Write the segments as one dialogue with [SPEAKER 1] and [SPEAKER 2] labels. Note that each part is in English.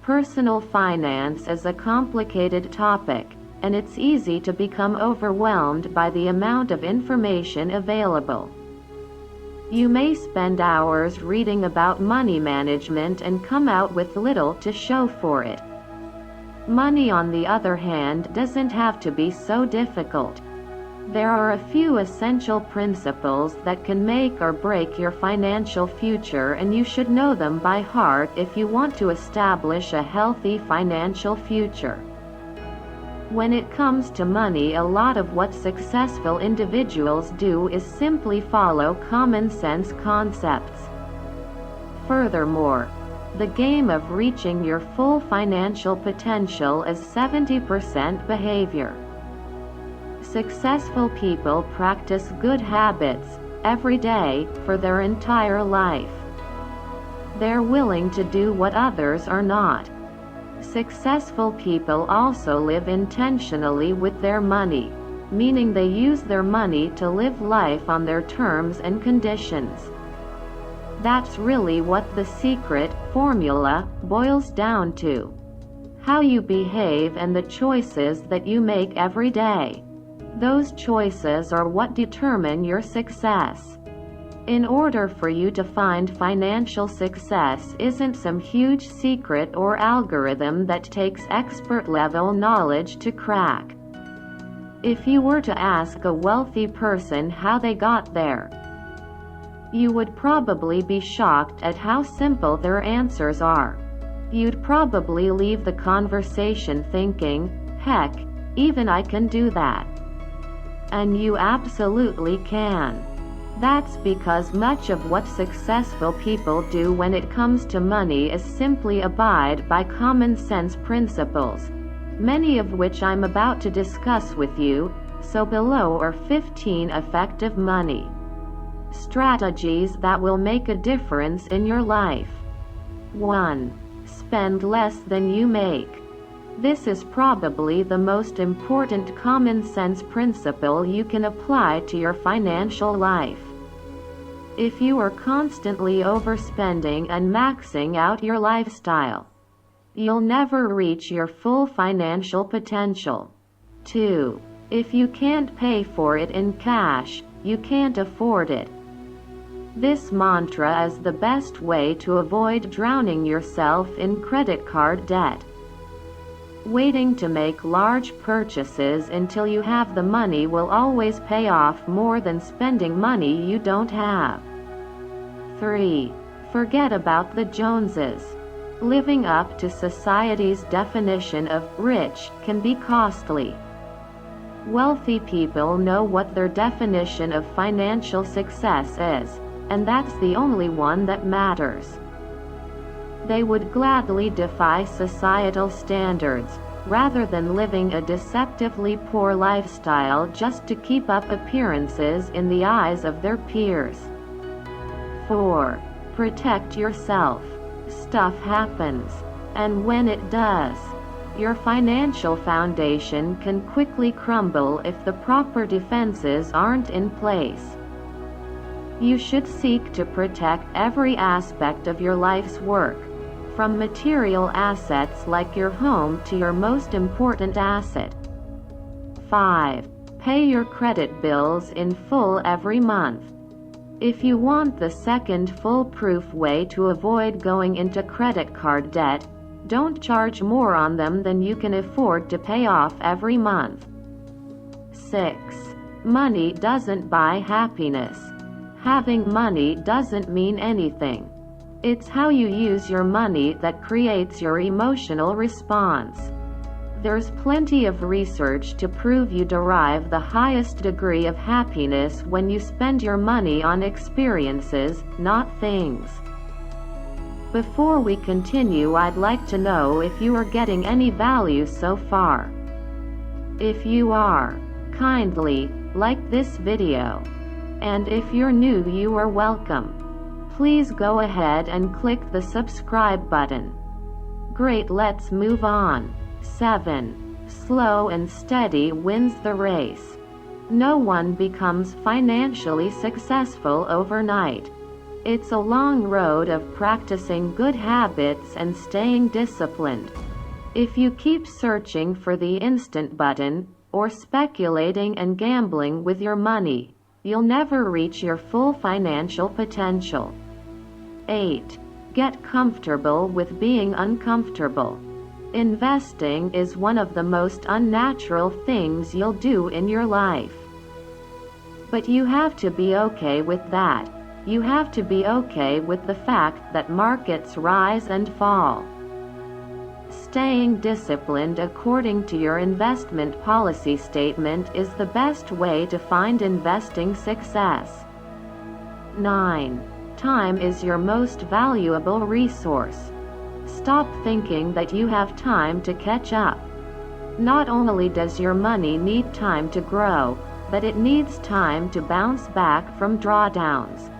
[SPEAKER 1] Personal finance is a complicated topic, and it's easy to become overwhelmed by the amount of information available. You may spend hours reading about money management and come out with little to show for it. Money, on the other hand, doesn't have to be so difficult. There are a few essential principles that can make or break your financial future, and you should know them by heart if you want to establish a healthy financial future. When it comes to money, a lot of what successful individuals do is simply follow common sense concepts. Furthermore, the game of reaching your full financial potential is 70% behavior. Successful people practice good habits every day for their entire life. They're willing to do what others are not. Successful people also live intentionally with their money, meaning they use their money to live life on their terms and conditions. That's really what the secret formula boils down to. How you behave and the choices that you make every day. Those choices are what determine your success. In order for you to find financial success isn't some huge secret or algorithm that takes expert-level knowledge to crack. If you were to ask a wealthy person how they got there, you would probably be shocked at how simple their answers are. You'd probably leave the conversation thinking, "Heck, even I can do that." And you absolutely can. That's because much of what successful people do when it comes to money is simply abide by common sense principles, many of which I'm about to discuss with you. So below are 15 effective money strategies that will make a difference in your life. 1. Spend less than you make. This is probably the most important common sense principle you can apply to your financial life. If you are constantly overspending and maxing out your lifestyle, you'll never reach your full financial potential. 2. If you can't pay for it in cash, you can't afford it. This mantra is the best way to avoid drowning yourself in credit card debt. Waiting to make large purchases until you have the money will always pay off more than spending money you don't have. 3. Forget about the Joneses. Living up to society's definition of rich can be costly. Wealthy people know what their definition of financial success is, and that's the only one that matters. They would gladly defy societal standards, rather than living a deceptively poor lifestyle just to keep up appearances in the eyes of their peers. 4. Protect yourself. Stuff happens, and when it does, your financial foundation can quickly crumble if the proper defenses aren't in place. You should seek to protect every aspect of your life's work, from material assets like your home to your most important asset. 5. Pay your credit bills in full every month. If you want the second foolproof way to avoid going into credit card debt, don't charge more on them than you can afford to pay off every month. 6. Money doesn't buy happiness. Having money doesn't mean anything. It's how you use your money that creates your emotional response. There's plenty of research to prove you derive the highest degree of happiness when you spend your money on experiences, not things. Before we continue, I'd like to know if you are getting any value so far. If you are, kindly like this video. And if you're new, you are welcome. Please go ahead and click the subscribe button. Great, let's move on. 7. Slow and steady wins the race. No one becomes financially successful overnight. It's a long road of practicing good habits and staying disciplined. If you keep searching for the instant button, or speculating and gambling with your money, you'll never reach your full financial potential. 8. Get comfortable with being uncomfortable. Investing is one of the most unnatural things you'll do in your life. But you have to be okay with that. You have to be okay with the fact that markets rise and fall. Staying disciplined according to your investment policy statement is the best way to find investing success. 9. Time is your most valuable resource. Stop thinking that you have time to catch up. Not only does your money need time to grow, but it needs time to bounce back from drawdowns.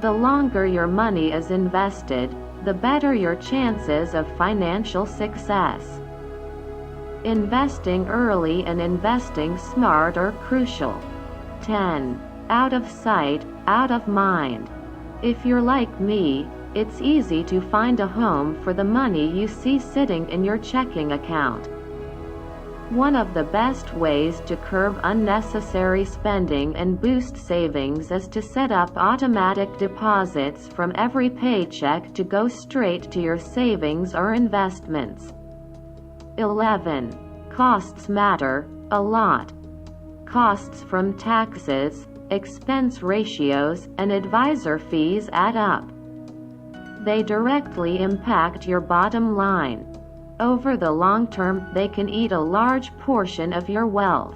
[SPEAKER 1] The longer your money is invested, the better your chances of financial success. Investing early and investing smart are crucial. 10. Out of sight, out of mind. If you're like me, it's easy to find a home for the money you see sitting in your checking account. One of the best ways to curb unnecessary spending and boost savings is to set up automatic deposits from every paycheck to go straight to your savings or investments. 11. Costs matter a lot. Costs from taxes, expense ratios, and advisor fees add up. They directly impact your bottom line. Over the long term, they can eat a large portion of your wealth.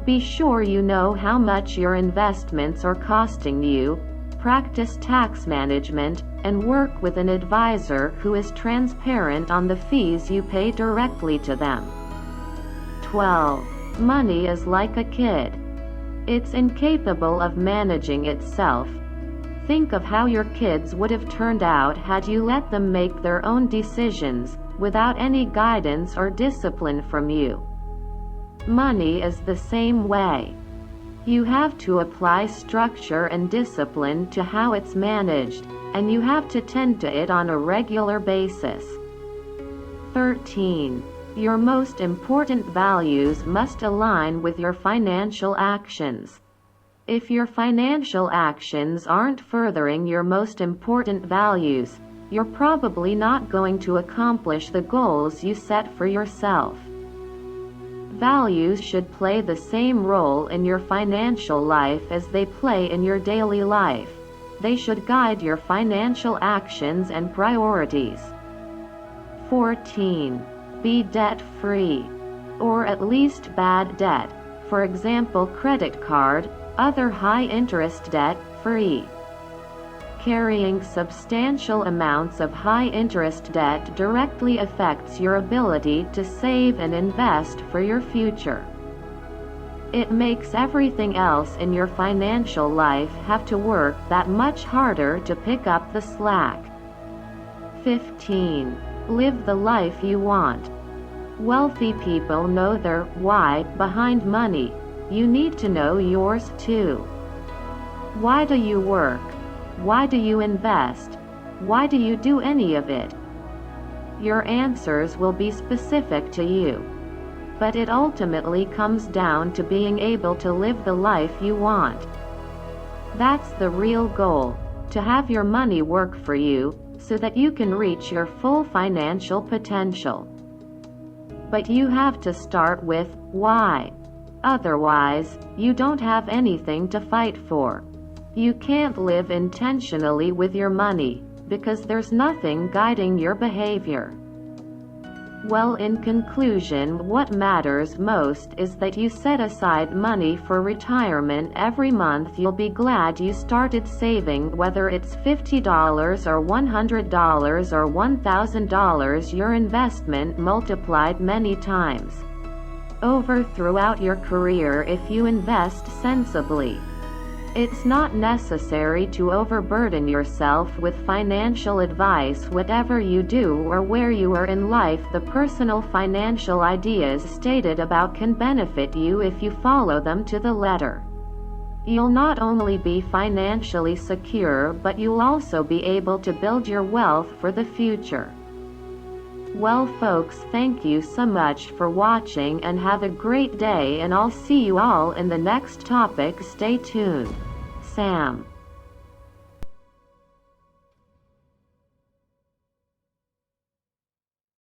[SPEAKER 1] Be sure you know how much your investments are costing you, practice tax management, and work with an advisor who is transparent on the fees you pay directly to them. 12. Money is like a kid. It's incapable of managing itself. Think of how your kids would have turned out had you let them make their own decisions, without any guidance or discipline from you. Money is the same way. You have to apply structure and discipline to how it's managed, and you have to tend to it on a regular basis. 13. Your most important values must align with your financial actions. If your financial actions aren't furthering your most important values, you're probably not going to accomplish the goals you set for yourself. Values should play the same role in your financial life as they play in your daily life. They should guide your financial actions and priorities. 14. Be debt-free. Or at least bad debt. For example, credit card, other high-interest debt, free. Carrying substantial amounts of high-interest debt directly affects your ability to save and invest for your future. It makes everything else in your financial life have to work that much harder to pick up the slack. 15. Live the life you want. Wealthy people know their why behind money. You need to know yours too. Why do you work? Why do you invest? Why do you do any of it? Your answers will be specific to you. But it ultimately comes down to being able to live the life you want. That's the real goal, to have your money work for you, so that you can reach your full financial potential. But you have to start with why. Otherwise, you don't have anything to fight for. You can't live intentionally with your money, because there's nothing guiding your behavior. Well, in conclusion, what matters most is that you set aside money for retirement every month. You'll be glad you started saving, whether it's $50 or $100 or $1,000. Your investment multiplied many times over throughout your career if you invest sensibly. It's not necessary to overburden yourself with financial advice. Whatever you do or where you are in life, the personal financial ideas stated about can benefit you if you follow them to the letter. You'll not only be financially secure, but you'll also be able to build your wealth for the future. Well folks, thank you so much for watching and have a great day, and I'll see you all in the next topic. Stay tuned. Sam.